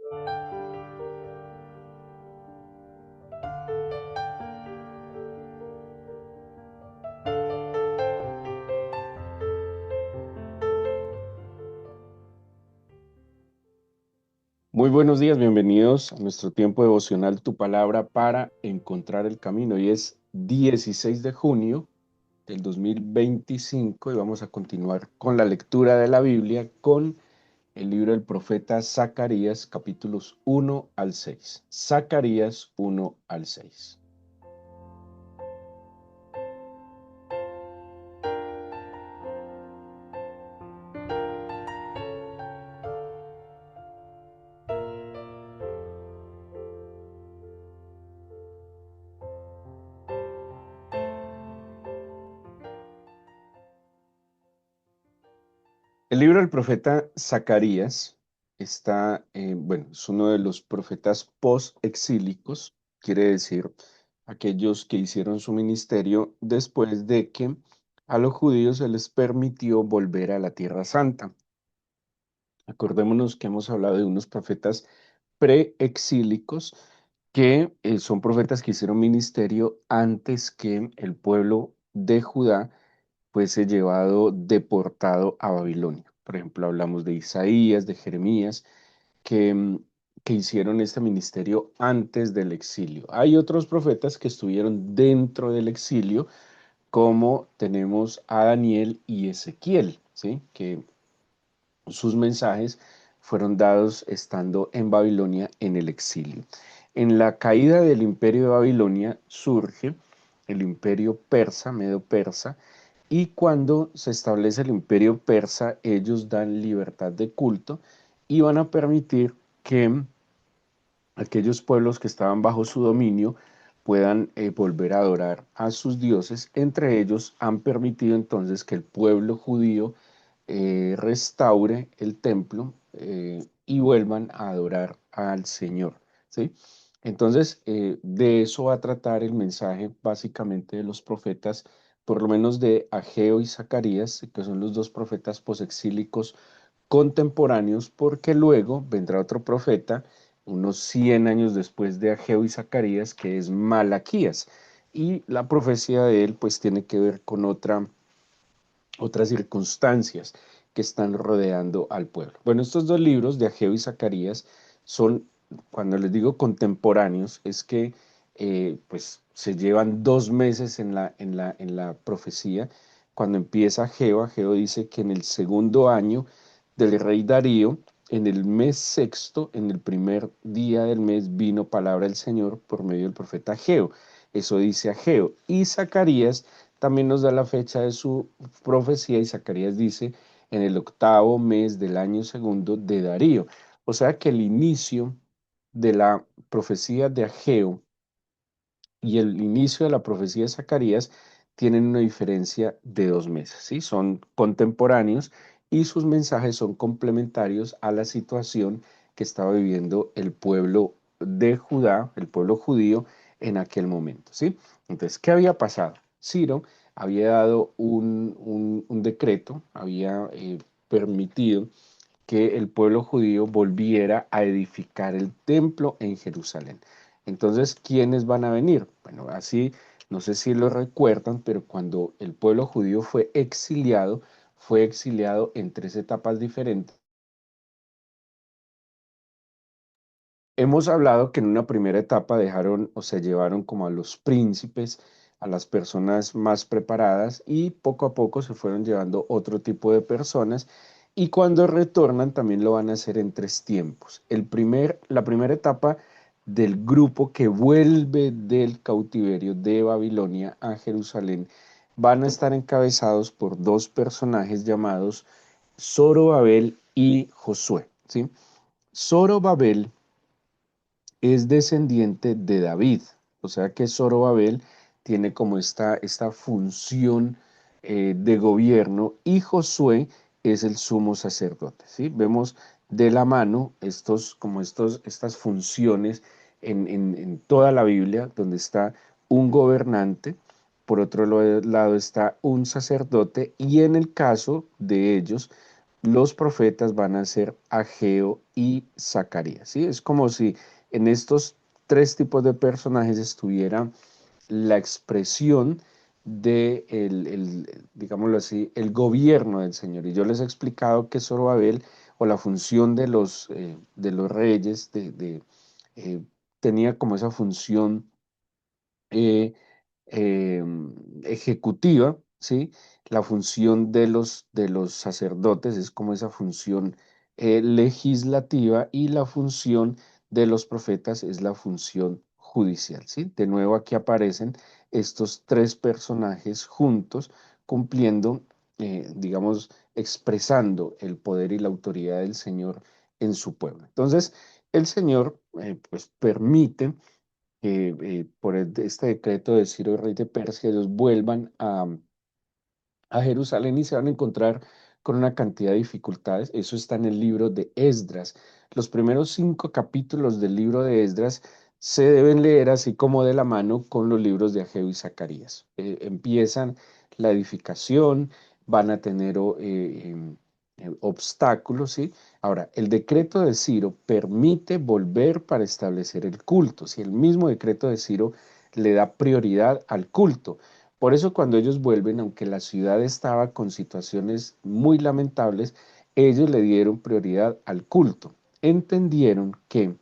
Muy buenos días, bienvenidos a nuestro tiempo devocional Tu Palabra para encontrar el camino. Hoy es 16 de junio del 2025 y vamos a continuar con la lectura de la Biblia con el libro del profeta Zacarías, capítulos 1 al 6. Zacarías 1 al 6. El libro del profeta Zacarías está, bueno, es uno de los profetas post-exílicos, quiere decir aquellos que hicieron su ministerio después de que a los judíos se les permitió volver a la Tierra Santa. Acordémonos que hemos hablado de unos profetas preexílicos que son profetas que hicieron ministerio antes que el pueblo de Judá fuese llevado deportado a Babilonia. Por ejemplo, hablamos de Isaías, de Jeremías, que, que hicieron este ministerio antes del exilio. Hay otros profetas que estuvieron dentro del exilio, como tenemos a Daniel y Ezequiel, ¿sí? Que sus mensajes fueron dados estando en Babilonia en el exilio. En la caída del imperio de Babilonia surge el imperio persa, medo-persa, y cuando se establece el imperio persa, ellos dan libertad de culto y van a permitir que aquellos pueblos que estaban bajo su dominio puedan volver a adorar a sus dioses. Entre ellos han permitido entonces que el pueblo judío restaure el templo y vuelvan a adorar al Señor, ¿sí? Entonces, de eso va a tratar el mensaje básicamente de los profetas, por lo menos de Ageo y Zacarías, que son los dos profetas posexílicos contemporáneos, porque luego vendrá otro profeta unos 100 años después de Ageo y Zacarías, que es Malaquías, y la profecía de él pues tiene que ver con otras circunstancias que están rodeando al pueblo. Bueno, estos dos libros de Ageo y Zacarías son, cuando les digo contemporáneos, es que pues se llevan 2 meses en la profecía. Cuando empieza Ageo, Ageo dice que en el segundo año del rey Darío, en el mes sexto, en el primer día del mes, vino palabra del Señor por medio del profeta Ageo. Eso dice Ageo. Y Zacarías también nos da la fecha de su profecía y Zacarías dice en el octavo mes del año segundo de Darío. O sea que el inicio de la profecía de Ageo y el inicio de la profecía de Zacarías tienen una diferencia de 2 meses, ¿sí? Son contemporáneos y sus mensajes son complementarios a la situación que estaba viviendo el pueblo de Judá, el pueblo judío en aquel momento, ¿sí? Entonces, ¿qué había pasado? Ciro había dado un decreto, había permitido que el pueblo judío volviera a edificar el templo en Jerusalén. Entonces, ¿quiénes van a venir? Bueno, así, no sé si lo recuerdan, pero cuando el pueblo judío fue exiliado en 3 etapas diferentes. Hemos hablado que en una primera etapa dejaron o se llevaron como a los príncipes, a las personas más preparadas y poco a poco se fueron llevando otro tipo de personas y cuando retornan también lo van a hacer en 3 tiempos. La primera etapa del grupo que vuelve del cautiverio de Babilonia a Jerusalén van a estar encabezados por dos personajes llamados Zorobabel y Josué, ¿sí? Zorobabel es descendiente de David, o sea que Zorobabel tiene como esta función de gobierno y Josué es el sumo sacerdote, ¿sí? Vemos de la mano estas funciones en toda la Biblia, donde está un gobernante, por otro lado está un sacerdote y en el caso de ellos, los profetas van a ser Ageo y Zacarías, ¿sí? Es como si en estos tres tipos de personajes estuviera la expresión de digámoslo así, el gobierno del Señor. Y yo les he explicado que Zorobabel o la función de los reyes eh, tenía como esa función eh, eh, ejecutiva, ¿sí? La función de los sacerdotes es como esa función legislativa y la función de los profetas es la función judicial, ¿sí? De nuevo aquí aparecen estos tres personajes juntos cumpliendo, digamos, expresando el poder y la autoridad del Señor en su pueblo. Entonces, el Señor, pues, permite que por este decreto de Ciro, rey de Persia, ellos vuelvan a Jerusalén y se van a encontrar con una cantidad de dificultades. Eso está en el libro de Esdras. Los primeros 5 capítulos del libro de Esdras se deben leer así como de la mano con los libros de Ageo y Zacarías. Empiezan la edificación, van a tener obstáculos, ¿sí? Ahora, el decreto de Ciro permite volver para establecer el culto. Si el mismo decreto de Ciro le da prioridad al culto. Por eso cuando ellos vuelven, aunque la ciudad estaba con situaciones muy lamentables, ellos le dieron prioridad al culto. Entendieron que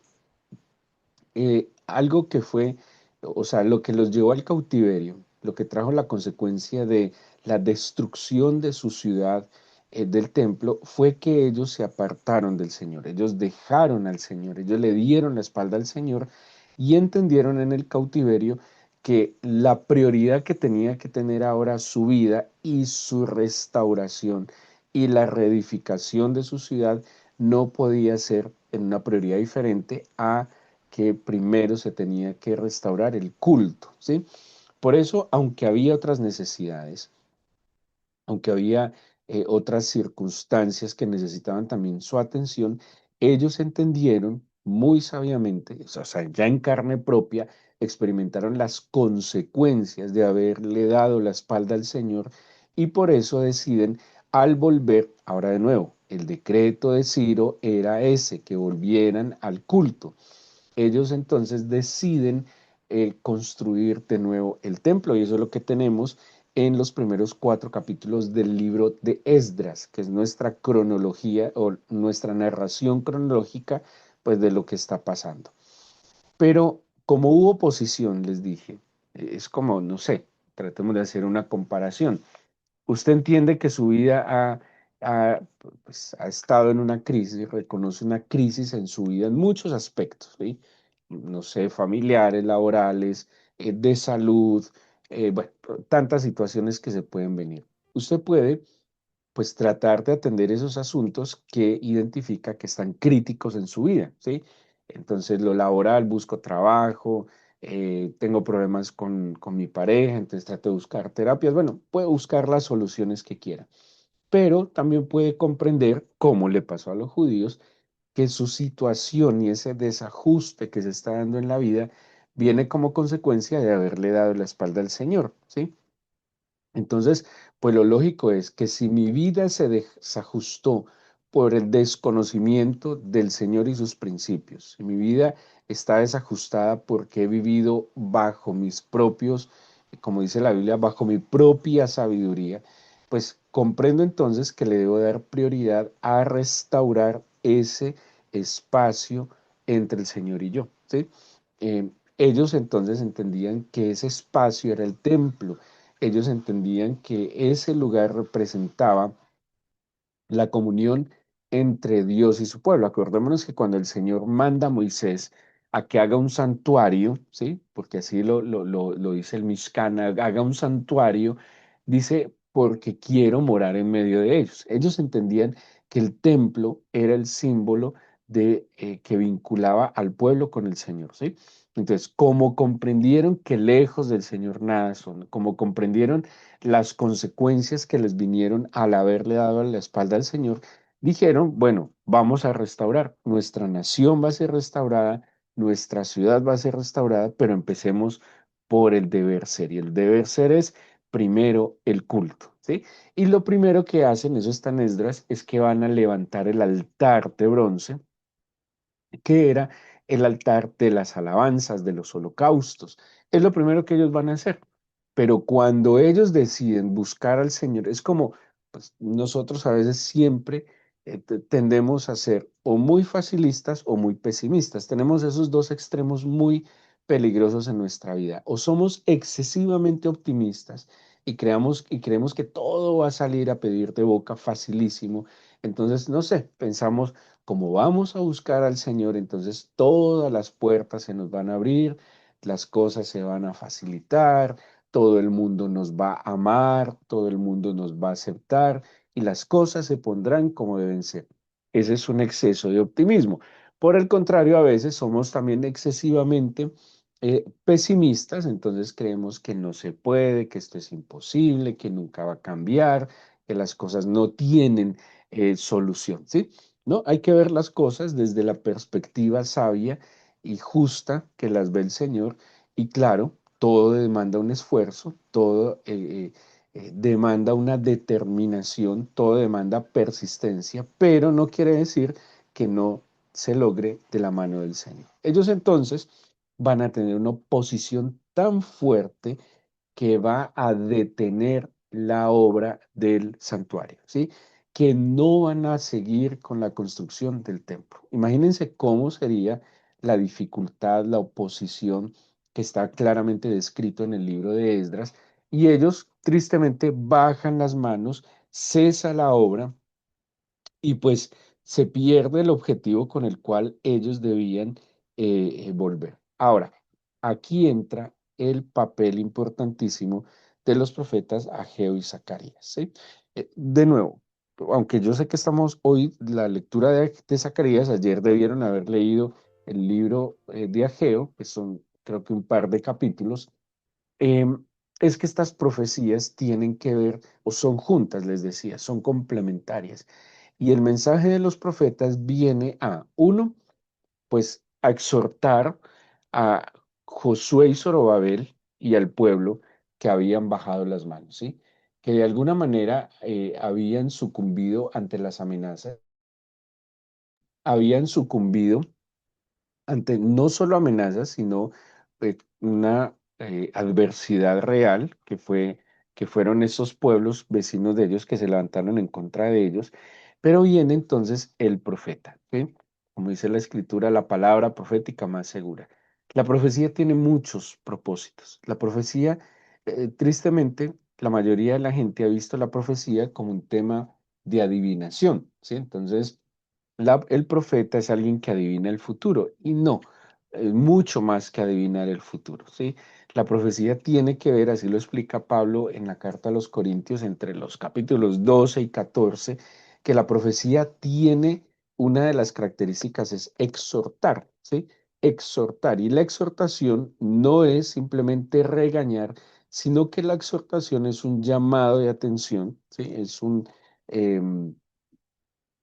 algo que fue, o sea, lo que los llevó al cautiverio, lo que trajo la consecuencia de la destrucción de su ciudad, del templo, fue que ellos se apartaron del Señor, ellos dejaron al Señor, ellos le dieron la espalda al Señor y entendieron en el cautiverio que la prioridad que tenía que tener ahora su vida y su restauración y la reedificación de su ciudad no podía ser en una prioridad diferente a que primero se tenía que restaurar el culto, ¿sí? Por eso, aunque había otras necesidades, aunque había otras circunstancias que necesitaban también su atención, ellos entendieron muy sabiamente, o sea, ya en carne propia, experimentaron las consecuencias de haberle dado la espalda al Señor y por eso deciden, al volver, ahora de nuevo, el decreto de Ciro era ese, que volvieran al culto. Ellos entonces deciden construir de nuevo el templo y eso es lo que tenemos en los primeros 4 capítulos del libro de Esdras, que es nuestra cronología o nuestra narración cronológica pues de lo que está pasando. Pero como hubo oposición, les dije, es como, no sé, tratemos de hacer una comparación. Usted entiende que su vida pues, ha estado en una crisis, reconoce una crisis en su vida en muchos aspectos, ¿sí? No sé, familiares, laborales, de salud, bueno, tantas situaciones que se pueden venir. Usted puede pues tratar de atender esos asuntos que identifica que están críticos en su vida, ¿sí? Entonces, lo laboral, busco trabajo, tengo problemas con mi pareja, entonces trato de buscar terapias, bueno, puede buscar las soluciones que quiera, pero también puede comprender cómo le pasó a los judíos, que su situación y ese desajuste que se está dando en la vida viene como consecuencia de haberle dado la espalda al Señor, ¿sí? Entonces, pues lo lógico es que si mi vida se desajustó por el desconocimiento del Señor y sus principios, si mi vida está desajustada porque he vivido bajo mis propios, como dice la Biblia, bajo mi propia sabiduría, pues comprendo entonces que le debo dar prioridad a restaurar ese espacio entre el Señor y yo, ¿sí? Ellos entonces entendían que ese espacio era el templo, ellos entendían que ese lugar representaba la comunión entre Dios y su pueblo. Acordémonos que cuando el Señor manda a Moisés a que haga un santuario, ¿sí? Porque así lo dice el Mishkan, haga un santuario, dice, porque quiero morar en medio de ellos. Ellos entendían que el templo era el símbolo de, que vinculaba al pueblo con el Señor, ¿sí? Entonces, como comprendieron que lejos del Señor nada son, como comprendieron las consecuencias que les vinieron al haberle dado la espalda al Señor, dijeron, bueno, vamos a restaurar, nuestra nación va a ser restaurada, nuestra ciudad va a ser restaurada, pero empecemos por el deber ser. Y el deber ser es primero el culto. ¿sí? Y lo primero que hacen, eso está en Esdras, es que van a levantar el altar de bronce que era el altar de las alabanzas, de los holocaustos. Es lo primero que ellos van a hacer. Pero cuando ellos deciden buscar al Señor, es como pues, nosotros a veces siempre tendemos a ser o muy facilistas o muy pesimistas. Tenemos esos dos extremos muy peligrosos en nuestra vida. O somos excesivamente optimistas y creemos que todo va a salir a pedir de boca facilísimo. Entonces, no sé, pensamos como vamos a buscar al Señor, entonces todas las puertas se nos van a abrir, las cosas se van a facilitar, todo el mundo nos va a amar, todo el mundo nos va a aceptar y las cosas se pondrán como deben ser. Ese es un exceso de optimismo. Por el contrario, a veces somos también excesivamente pesimistas, entonces creemos que no se puede, que esto es imposible, que nunca va a cambiar, que las cosas no tienen solución, ¿sí? No, hay que ver las cosas desde la perspectiva sabia y justa que las ve el Señor. Y claro, todo demanda un esfuerzo, todo demanda una determinación, todo demanda persistencia, pero no quiere decir que no se logre de la mano del Señor. Ellos entonces van a tener una oposición tan fuerte que va a detener la obra del santuario, ¿sí? Que no van a seguir con la construcción del templo. Imagínense cómo sería la dificultad, la oposición que está claramente descrito en el libro de Esdras, y ellos tristemente bajan las manos, cesa la obra y pues se pierde el objetivo con el cual ellos debían volver. Ahora, aquí entra el papel importantísimo de los profetas Ageo y Zacarías, ¿sí? De nuevo, aunque yo sé que estamos hoy, la lectura de Zacarías, ayer debieron haber leído el libro de Ageo, que son creo que un par de capítulos, em, es que estas profecías tienen que ver, o son juntas, les decía, son complementarias. Y el mensaje de los profetas viene a, uno, pues a exhortar a Josué y Zorobabel y al pueblo que habían bajado las manos, ¿sí? Que de alguna manera habían sucumbido ante las amenazas, habían sucumbido ante no solo amenazas, sino una adversidad real que fueron esos pueblos vecinos de ellos que se levantaron en contra de ellos. Pero viene entonces el profeta, ¿sí? Como dice la escritura, la palabra profética más segura. La profecía tiene muchos propósitos. La profecía, tristemente, la mayoría de la gente ha visto la profecía como un tema de adivinación, ¿sí? Entonces, el profeta es alguien que adivina el futuro y no, es mucho más que adivinar el futuro, ¿sí? La profecía tiene que ver, así lo explica Pablo en la carta a los Corintios, entre los capítulos 12 y 14, que la profecía tiene una de las características es exhortar, ¿sí? Exhortar. Y la exhortación no es simplemente regañar, sino que la exhortación es un llamado de atención, ¿sí? Es un... em,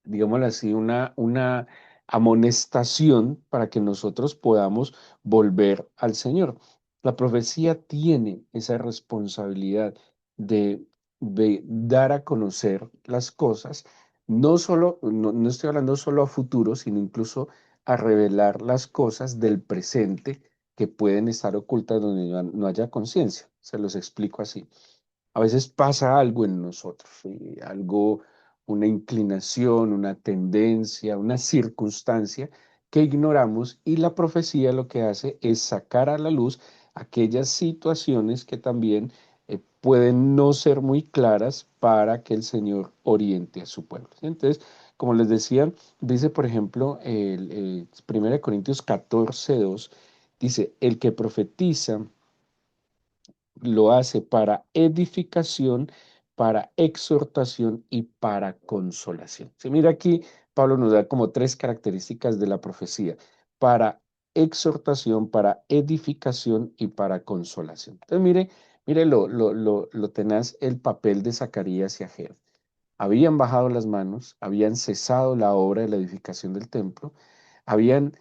digámoslo así, una amonestación para que nosotros podamos volver al Señor. La profecía tiene esa responsabilidad de dar a conocer las cosas, no solo, no estoy hablando solo a futuro, sino incluso a revelar las cosas del presente que pueden estar ocultas donde no haya conciencia. Se los explico así. A veces pasa algo en nosotros, ¿sí? Algo, una inclinación, una tendencia, una circunstancia que ignoramos y la profecía lo que hace es sacar a la luz aquellas situaciones que también pueden no ser muy claras para que el Señor oriente a su pueblo. ¿Sí? Entonces, como les decía, dice, por ejemplo, el 1 Corintios 14:2, dice, el que profetiza lo hace para edificación, para exhortación y para consolación. Se mira aquí, Pablo nos da como tres características de la profecía, para exhortación, para edificación y para consolación. Entonces, mire lo tenaz el papel de Zacarías y Ageo. Habían bajado las manos, habían cesado la obra de la edificación del templo, habían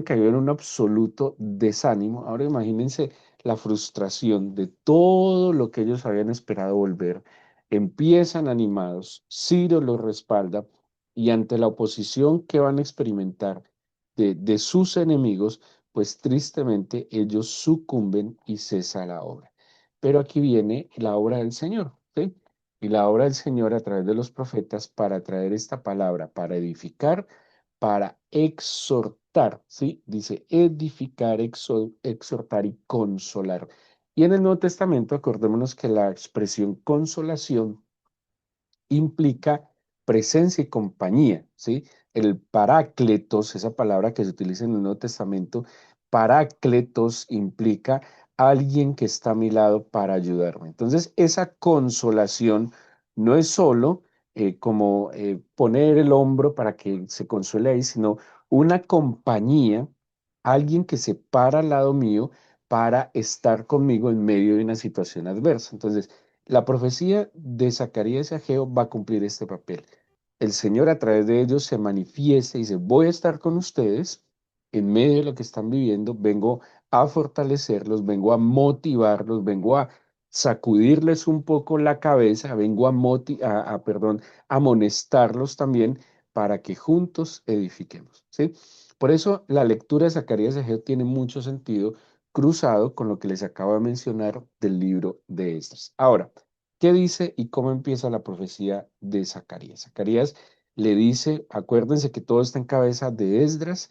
caído en un absoluto desánimo. Ahora imagínense la frustración de todo lo que ellos habían esperado volver. empiezan animados, Ciro los respalda y ante la oposición que van a experimentar de sus enemigos, pues tristemente ellos sucumben y cesa la obra. Pero aquí viene la obra del Señor, ¿sí? Y la obra del Señor a través de los profetas para traer esta palabra, para edificar, para exhortar, ¿sí? Dice edificar, exhortar y consolar. Y en el Nuevo Testamento, acordémonos que la expresión consolación implica presencia y compañía, ¿sí? El parácletos, esa palabra que se utiliza en el Nuevo Testamento, parácletos implica alguien que está a mi lado para ayudarme. Entonces, esa consolación no es solo como poner el hombro para que se consuele ahí, sino una compañía, alguien que se para al lado mío para estar conmigo en medio de una situación adversa. Entonces, la profecía de Zacarías y Ageo va a cumplir este papel. El Señor a través de ellos se manifiesta y dice, voy a estar con ustedes en medio de lo que están viviendo, vengo a fortalecerlos, vengo a motivarlos, vengo a sacudirles un poco la cabeza, vengo perdón, a amonestarlos también para que juntos edifiquemos, ¿sí? Por eso la lectura de Zacarías y Ageo tiene mucho sentido cruzado con lo que les acabo de mencionar del libro de Esdras. Ahora, ¿qué dice y cómo empieza la profecía de Zacarías? Zacarías le dice, acuérdense que todo está en cabeza de Esdras,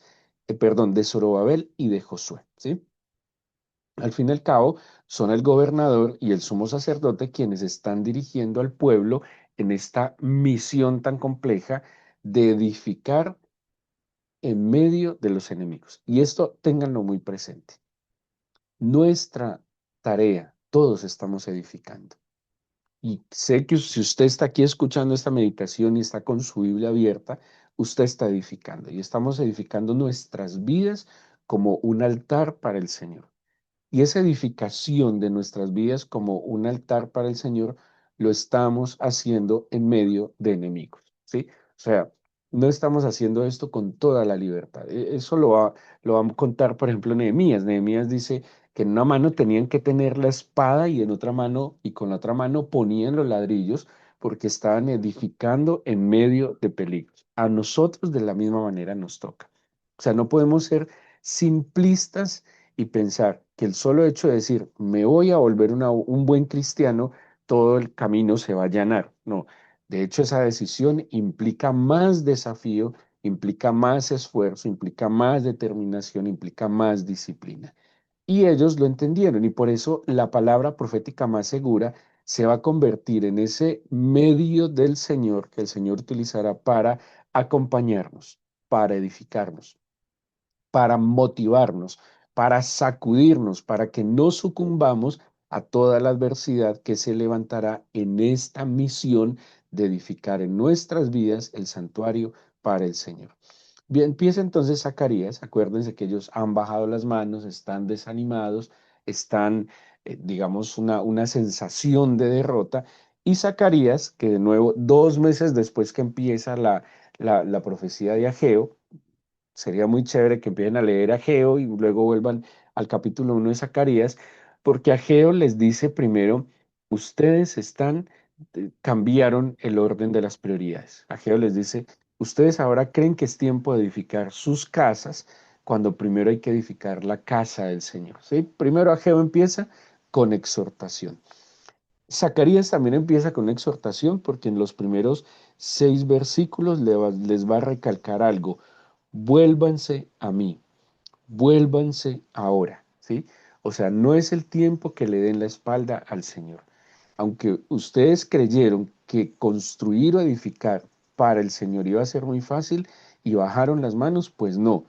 perdón, de Zorobabel y de Josué, ¿sí? Al fin y al cabo, son el gobernador y el sumo sacerdote quienes están dirigiendo al pueblo en esta misión tan compleja de edificar en medio de los enemigos. Y esto ténganlo muy presente. Nuestra tarea, todos estamos edificando. Y sé que si usted está aquí escuchando esta meditación y está con su Biblia abierta, usted está edificando y estamos edificando nuestras vidas como un altar para el Señor. Y esa edificación de nuestras vidas como un altar para el Señor lo estamos haciendo en medio de enemigos, ¿sí? O sea, no estamos haciendo esto con toda la libertad. Eso lo va a contar, por ejemplo, Nehemías. Nehemías dice que en una mano tenían que tener la espada y en otra mano, y con la otra mano ponían los ladrillos porque estaban edificando en medio de peligros. A nosotros de la misma manera nos toca. O sea, no podemos ser simplistas y pensar que el solo hecho de decir, me voy a volver un buen cristiano, todo el camino se va a allanar. No, de hecho esa decisión implica más desafío, implica más esfuerzo, implica más determinación, implica más disciplina. Y ellos lo entendieron y por eso la palabra profética más segura se va a convertir en ese medio del Señor que el Señor utilizará para acompañarnos, para edificarnos, para motivarnos, para sacudirnos, para que no sucumbamos a toda la adversidad que se levantará en esta misión de edificar en nuestras vidas el santuario para el Señor. Bien, empieza entonces Zacarías, acuérdense que ellos han bajado las manos, están desanimados, están, digamos, una sensación de derrota, y Zacarías, que de nuevo, 2 meses después que empieza la profecía de Ageo, sería muy chévere que empiecen a leer Ageo y luego vuelvan al capítulo 1 de Zacarías, porque Ageo les dice primero, ustedes cambiaron el orden de las prioridades. Ageo les dice, ustedes ahora creen que es tiempo de edificar sus casas, cuando primero hay que edificar la casa del Señor. ¿Sí? Primero Ageo empieza con exhortación. Zacarías también empieza con una exhortación porque en los primeros 6 versículos les va a recalcar algo. Vuélvanse a mí, vuélvanse ahora, ¿sí? O sea, no es el tiempo que le den la espalda al Señor. Aunque ustedes creyeron que construir o edificar para el Señor iba a ser muy fácil y bajaron las manos, pues no,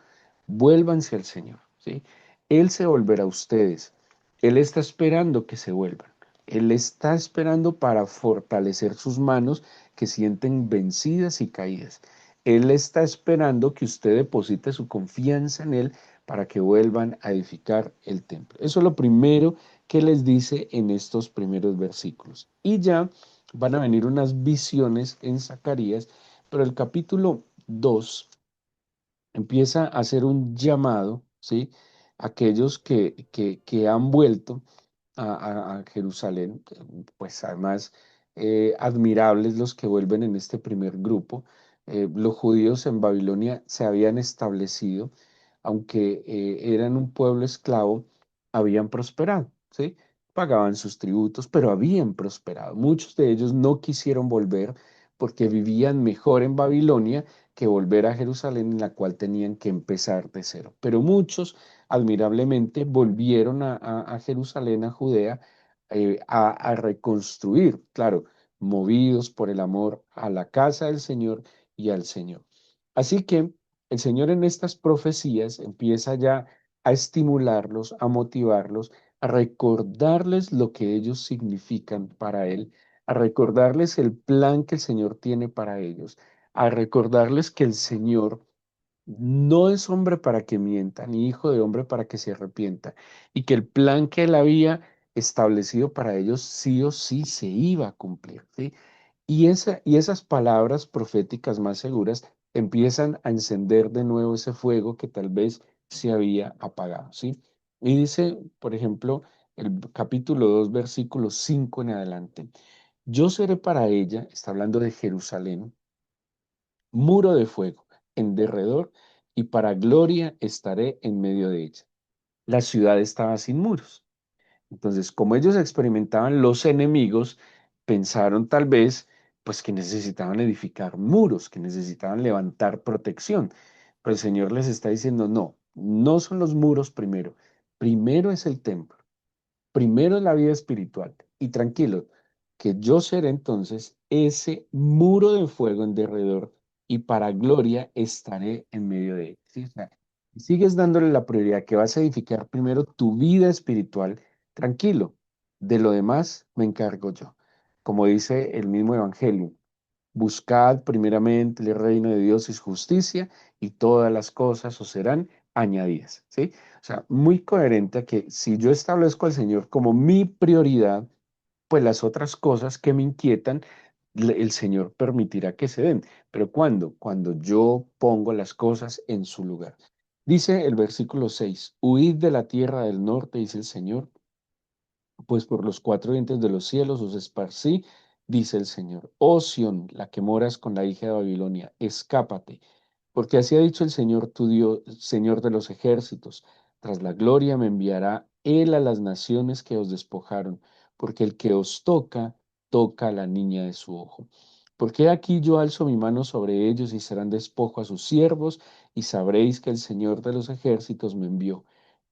vuélvanse al Señor, ¿sí? Él se volverá a ustedes. Él está esperando que se vuelvan. Él está esperando para fortalecer sus manos que sienten vencidas y caídas. Él está esperando que usted deposite su confianza en Él para que vuelvan a edificar el templo. Eso es lo primero que les dice en estos primeros versículos. Y ya van a venir unas visiones en Zacarías, pero el capítulo 2 empieza a hacer un llamado, ¿sí? Aquellos que han vuelto a Jerusalén, pues además admirables los que vuelven en este primer grupo. Los judíos en Babilonia se habían establecido, aunque eran un pueblo esclavo, habían prosperado, ¿sí? Pagaban sus tributos, pero habían prosperado. Muchos de ellos no quisieron volver porque vivían mejor en Babilonia que volver a Jerusalén, en la cual tenían que empezar de cero. Pero muchos, admirablemente, volvieron a Jerusalén, a Judea, a reconstruir, claro, movidos por el amor a la casa del Señor y al Señor. Así que el Señor en estas profecías empieza ya a estimularlos, a motivarlos, a recordarles lo que ellos significan para Él, a recordarles el plan que el Señor tiene para ellos, a recordarles que el Señor no es hombre para que mienta, ni hijo de hombre para que se arrepienta, y que el plan que Él había establecido para ellos sí o sí se iba a cumplir, ¿sí? Y esas palabras proféticas más seguras empiezan a encender de nuevo ese fuego que tal vez se había apagado, ¿sí? Y dice, por ejemplo, el capítulo 2 versículo 5 en adelante, yo seré para ella, está hablando de Jerusalén, muro de fuego en derredor, y para gloria estaré en medio de ella. La ciudad estaba sin muros. Entonces, como ellos experimentaban los enemigos, pensaron tal vez pues que necesitaban edificar muros, que necesitaban levantar protección. Pero el Señor les está diciendo, no, no son los muros primero. Primero es el templo. Primero es la vida espiritual. Y tranquilo, que yo seré entonces ese muro de fuego en derredor y para gloria estaré en medio de él. ¿Sí? O sea, si sigues dándole la prioridad que vas a edificar primero tu vida espiritual, tranquilo, de lo demás me encargo yo. Como dice el mismo Evangelio, buscad primeramente el reino de Dios y su justicia y todas las cosas os serán añadidas, ¿sí? O sea, muy coherente a que si yo establezco al Señor como mi prioridad, pues las otras cosas que me inquietan, el Señor permitirá que se den. Pero ¿cuándo? Cuando yo pongo las cosas en su lugar. Dice el versículo 6, huid de la tierra del norte, dice el Señor, pues por los cuatro vientos de los cielos os esparcí, dice el Señor. Oh Sión, la que moras con la hija de Babilonia, escápate, porque así ha dicho el Señor tu Dios, Señor de los ejércitos. Tras la gloria me enviará Él a las naciones que os despojaron, porque el que os toca, toca a la niña de su ojo. Porque aquí yo alzo mi mano sobre ellos y serán despojo a sus siervos, y sabréis que el Señor de los ejércitos me envió.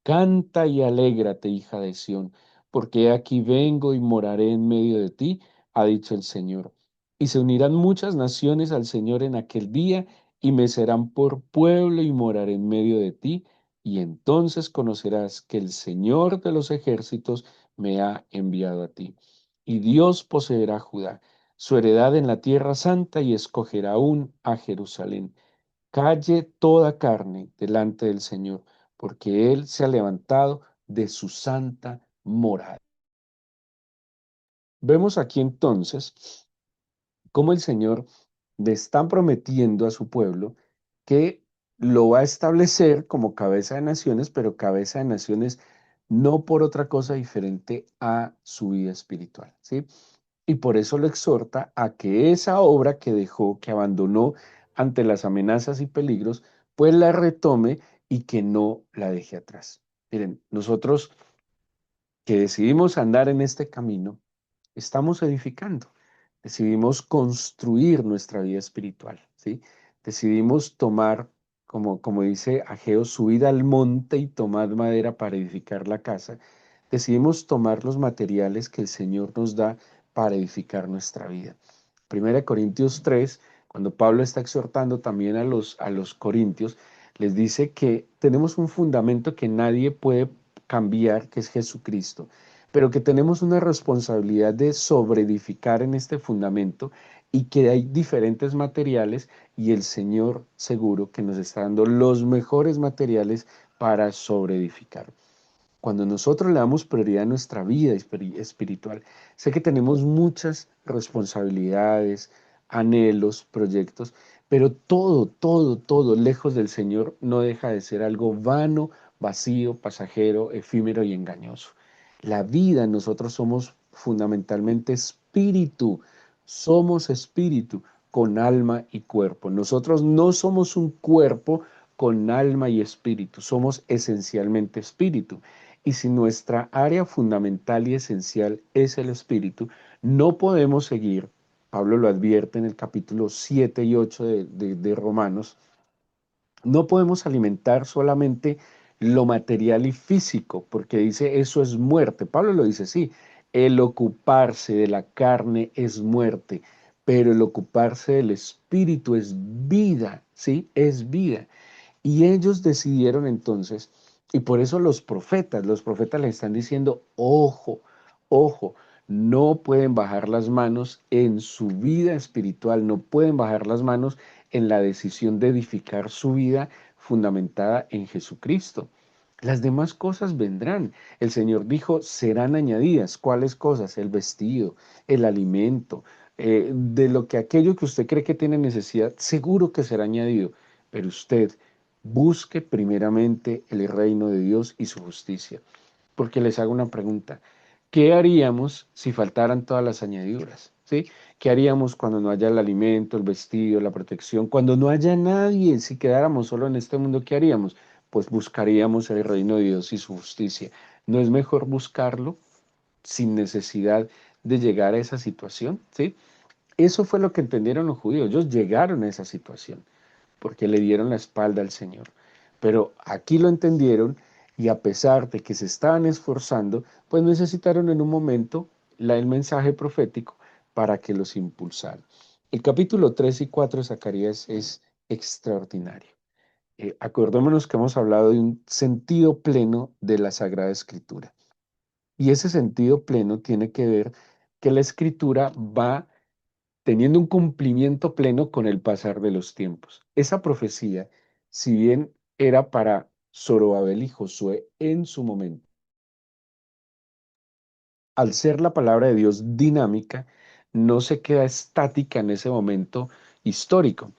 Canta y alégrate, hija de Sión, porque aquí vengo y moraré en medio de ti, ha dicho el Señor. Y se unirán muchas naciones al Señor en aquel día, y me serán por pueblo y moraré en medio de ti, y entonces conocerás que el Señor de los ejércitos me ha enviado a ti. Y Dios poseerá Judá, su heredad en la tierra santa, y escogerá aún a Jerusalén. Calle toda carne delante del Señor, porque Él se ha levantado de su santa morada. Vemos aquí entonces cómo el Señor le está prometiendo a su pueblo que lo va a establecer como cabeza de naciones, pero cabeza de naciones no por otra cosa diferente a su vida espiritual, ¿sí? Y por eso lo exhorta a que esa obra que dejó, que abandonó ante las amenazas y peligros, pues la retome y que no la deje atrás. Miren, nosotros que decidimos andar en este camino, estamos edificando, decidimos construir nuestra vida espiritual, ¿sí? Decidimos tomar, como dice Ageo, subir al monte y tomar madera para edificar la casa. Decidimos tomar los materiales que el Señor nos da para edificar nuestra vida. Primera de Corintios 3, cuando Pablo está exhortando también a los corintios, les dice que tenemos un fundamento que nadie puede cambiar, que es Jesucristo, pero que tenemos una responsabilidad de sobreedificar en este fundamento y que hay diferentes materiales y el Señor seguro que nos está dando los mejores materiales para sobreedificar. Cuando nosotros le damos prioridad a nuestra vida espiritual, sé que tenemos muchas responsabilidades, anhelos, proyectos, pero todo, lejos del Señor no deja de ser algo vano, vacío, pasajero, efímero y engañoso. La vida, nosotros somos fundamentalmente espíritu, Somos espíritu con alma y cuerpo. Nosotros no somos un cuerpo con alma y espíritu, somos esencialmente espíritu. Y si nuestra área fundamental y esencial es el espíritu, no podemos seguir, Pablo lo advierte en el capítulo 7 y 8 de Romanos, no podemos alimentar solamente lo material y físico, porque dice eso es muerte. Pablo lo dice, sí, el ocuparse de la carne es muerte, pero el ocuparse del espíritu es vida, ¿sí? Es vida. Y ellos decidieron entonces, y por eso los profetas le están diciendo, ojo, ojo, no pueden bajar las manos en su vida espiritual, no pueden bajar las manos en la decisión de edificar su vida fundamentada en Jesucristo. Las demás cosas vendrán. El Señor dijo, serán añadidas. ¿Cuáles cosas? El vestido, el alimento, de lo que aquello que usted cree que tiene necesidad, seguro que será añadido. Pero usted busque primeramente el reino de Dios y su justicia. Porque les hago una pregunta. ¿Qué haríamos si faltaran todas las añadiduras? ¿Sí? ¿Qué haríamos cuando no haya el alimento, el vestido, la protección? Cuando no haya nadie, si quedáramos solo en este mundo, ¿qué haríamos? Pues buscaríamos el reino de Dios y su justicia. ¿No es mejor buscarlo sin necesidad de llegar a esa situación? ¿Sí? Eso fue lo que entendieron los judíos. Ellos llegaron a esa situación porque le dieron la espalda al Señor. Pero aquí lo entendieron y a pesar de que se estaban esforzando, pues necesitaron en un momento el mensaje profético para que los impulsara. El capítulo 3 y 4 de Zacarías es extraordinario. Acordémonos que hemos hablado de un sentido pleno de la Sagrada Escritura. Y ese sentido pleno tiene que ver que la Escritura va teniendo un cumplimiento pleno con el pasar de los tiempos. Esa profecía, si bien era para Zorobabel y Josué en su momento, al ser la palabra de Dios dinámica, no se queda estática en ese momento histórico,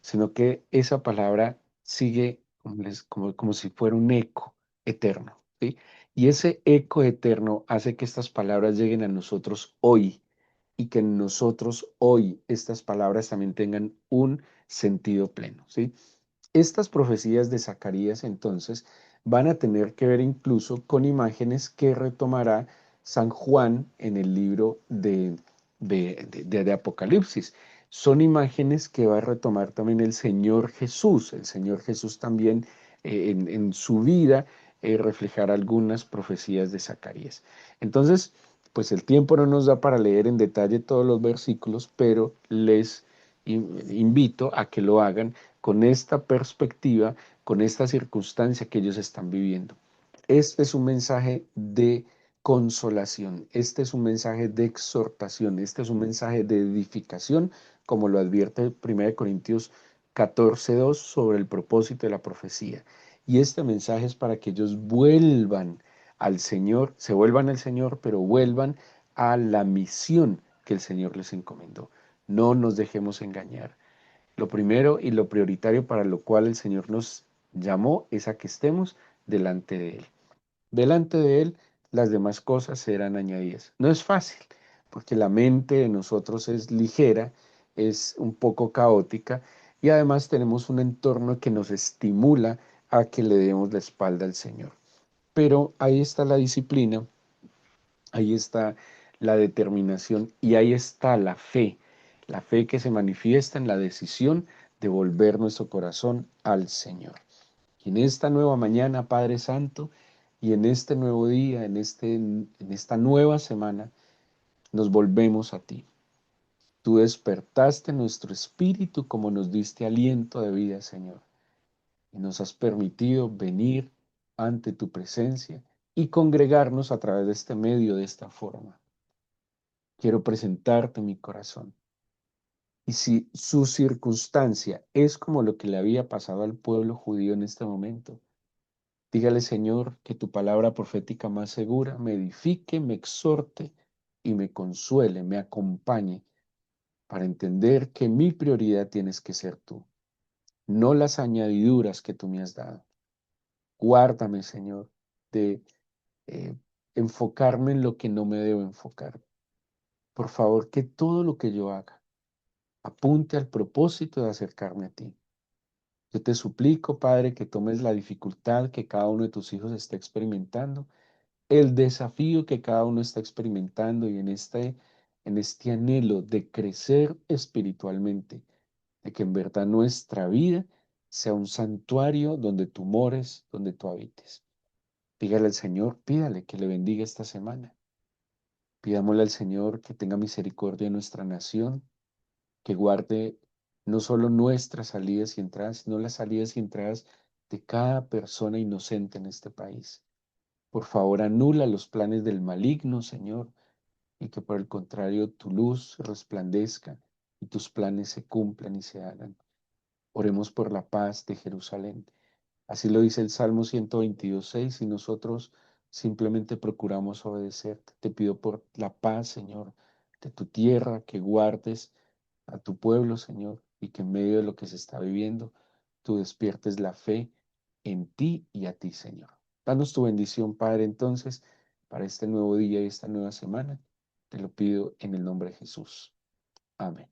sino que esa palabra sigue como si fuera un eco eterno, ¿sí? Y ese eco eterno hace que estas palabras lleguen a nosotros hoy y que en nosotros hoy estas palabras también tengan un sentido pleno, ¿sí? Estas profecías de Zacarías entonces van a tener que ver incluso con imágenes que retomará San Juan en el libro de Apocalipsis. Son imágenes que va a retomar también el Señor Jesús. El Señor Jesús también en su vida reflejará algunas profecías de Zacarías. Entonces, pues el tiempo no nos da para leer en detalle todos los versículos, pero les invito a que lo hagan con esta perspectiva, con esta circunstancia que ellos están viviendo. Este es un mensaje de consolación, este es un mensaje de exhortación, este es un mensaje de edificación, como lo advierte 1 Corintios 14:2 sobre el propósito de la profecía. Y este mensaje es para que ellos vuelvan al Señor, se vuelvan al Señor, pero vuelvan a la misión que el Señor les encomendó. No nos dejemos engañar. Lo primero y lo prioritario para lo cual el Señor nos llamó es a que estemos delante de Él. Delante de Él, las demás cosas serán añadidas. No es fácil, porque la mente de nosotros es ligera, es un poco caótica y además tenemos un entorno que nos estimula a que le demos la espalda al Señor. Pero ahí está la disciplina, ahí está la determinación y ahí está la fe que se manifiesta en la decisión de volver nuestro corazón al Señor. Y en esta nueva mañana, Padre Santo, y en este nuevo día, en esta nueva semana, nos volvemos a ti. Tú despertaste nuestro espíritu como nos diste aliento de vida, Señor, y nos has permitido venir ante tu presencia y congregarnos a través de este medio, de esta forma. Quiero presentarte mi corazón. Y si su circunstancia es como lo que le había pasado al pueblo judío en este momento, dígale, Señor, que tu palabra profética más segura me edifique, me exhorte y me consuele, me acompañe para entender que mi prioridad tienes que ser tú, no las añadiduras que tú me has dado. Guárdame, Señor, de eh, enfocarme en lo que no me debo enfocar, Por favor, que todo lo que yo haga apunte al propósito de acercarme a ti. Yo te suplico, Padre, que tomes la dificultad que cada uno de tus hijos está experimentando, el desafío que cada uno está experimentando y en este anhelo de crecer espiritualmente, de que en verdad nuestra vida sea un santuario donde tú mores, donde tú habites. Dígale al Señor, pídale que le bendiga esta semana. Pidámosle al Señor que tenga misericordia de nuestra nación, que guarde no solo nuestras salidas y entradas, sino las salidas y entradas de cada persona inocente en este país. Por favor, anula los planes del maligno, Señor, y que por el contrario tu luz resplandezca y tus planes se cumplan y se hagan. Oremos por la paz de Jerusalén. Así lo dice el Salmo 122:6 y nosotros simplemente procuramos obedecerte. Te pido por la paz, Señor, de tu tierra, que guardes a tu pueblo, Señor, y que en medio de lo que se está viviendo, tú despiertes la fe en ti y a ti, Señor. Danos tu bendición, Padre, entonces, para este nuevo día y esta nueva semana. Te lo pido en el nombre de Jesús. Amén.